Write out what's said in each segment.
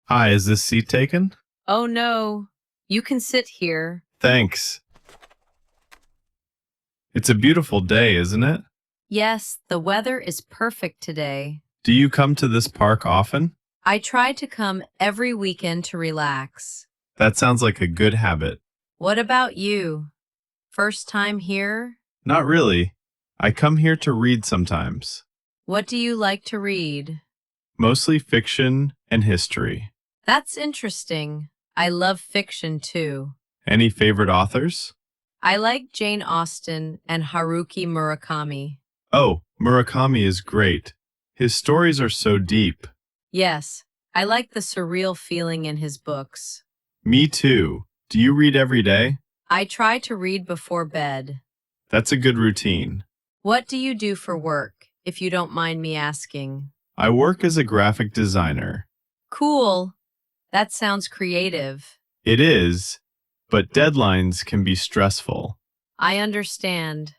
Hi, is this seat taken? Oh no, you can sit here. Thanks. It's a beautiful day, isn't it? Yes, the weather is perfect today. Do you come to this park often? I try to come every weekend to relax. That sounds like a good habit. What about you? First time here? Not really. I come here to read sometimes, What do you like to read? mostly fiction and history. That's interesting. I love fiction too. Any favorite authors? I like Jane Austen and Haruki Murakami. Oh, Murakami is great. His stories are so deep. Yes, I like the surreal feeling in his books. Me too. Do you read every day? I try to read before bed. That's a good routine. What do you do for work, if you don't mind me asking? I work as a graphic designer. Cool. That sounds creative. It is, but deadlines can be stressful. I understand.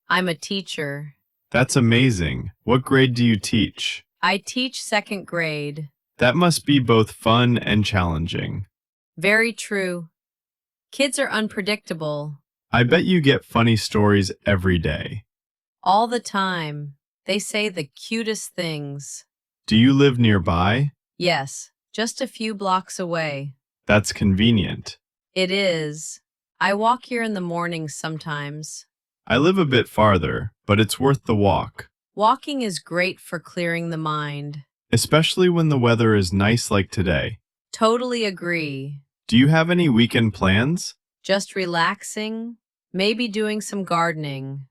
I'm a teacher. That's amazing. What grade do you teach? I teach second grade. That must be both fun and challenging. Very true. Kids are unpredictable. I bet you get funny stories every day. All the time. They say the cutest things. Do you live nearby? Yes, just a few blocks away. That's convenient. It is. I walk here in the mornings sometimes. I live a bit farther, but it's worth the walk, Walking is great for clearing the mind. especially when the weather is nice like today. Totally agree. Do you have any weekend plans? Just relaxing, maybe doing some gardening.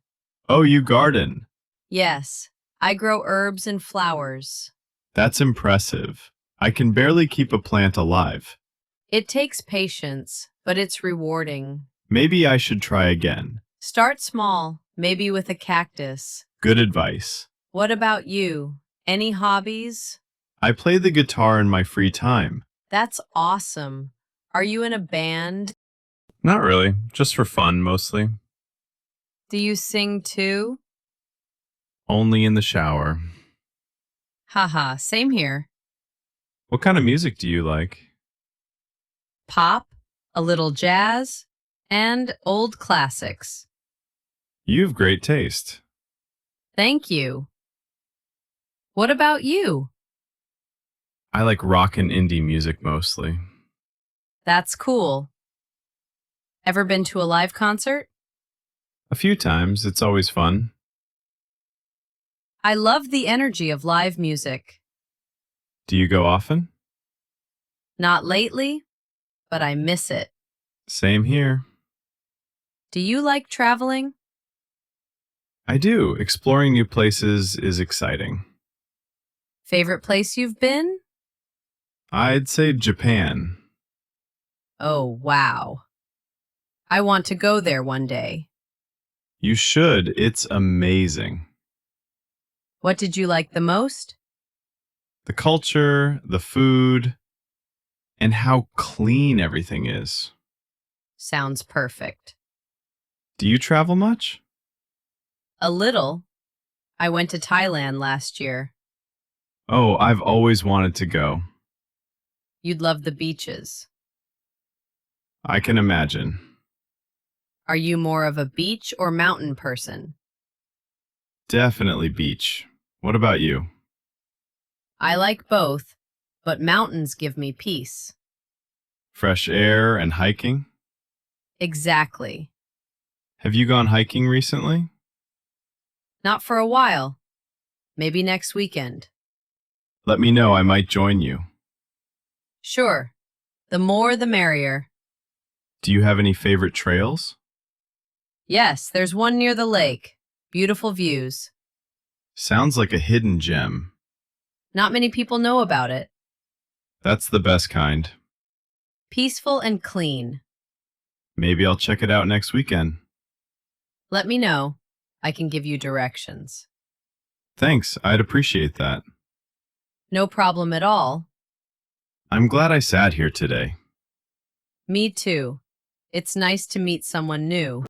Oh, you garden. Yes, I grow herbs and flowers. That's impressive. I can barely keep a plant alive. It takes patience, but it's rewarding. Maybe I should try again. Start small, maybe with a cactus. Good advice. What about you? Any hobbies? I play the guitar in my free time. That's awesome. Are you in a band? Not really, just for fun mostly. Do you sing too? Only in the shower. Haha, same here. What kind of music do you like? Pop, a little jazz, and old classics. You have great taste. Thank you. What about you? I like rock and indie music mostly. That's cool. Ever been to a live concert? A few times, it's always fun. I love the energy of live music. Do you go often? Not lately, but I miss it. Same here. Do you like traveling? I do. Exploring new places is exciting. Favorite place you've been? I'd say Japan. Oh, wow. I want to go there one day. You should. It's amazing. What did you like the most? The culture, the food, and how clean everything is. Sounds perfect. Do you travel much? A little. I went to Thailand last year. Oh, I've always wanted to go. You'd love the beaches. I can imagine. Are you more of a beach or mountain person? Definitely beach. What about you? I like both, but mountains give me peace. Fresh air and hiking? Exactly. Have you gone hiking recently? Not for a while. Maybe next weekend. Let me know. I might join you. Sure. The more the merrier. Do you have any favorite trails? Yes, there's one near the lake. Beautiful views. Sounds like a hidden gem. Not many people know about it. That's the best kind. Peaceful and clean. Maybe I'll check it out next weekend. Let me know. I can give you directions. Thanks. I'd appreciate that. No problem at all. I'm glad I sat here today. Me too. It's nice to meet someone new.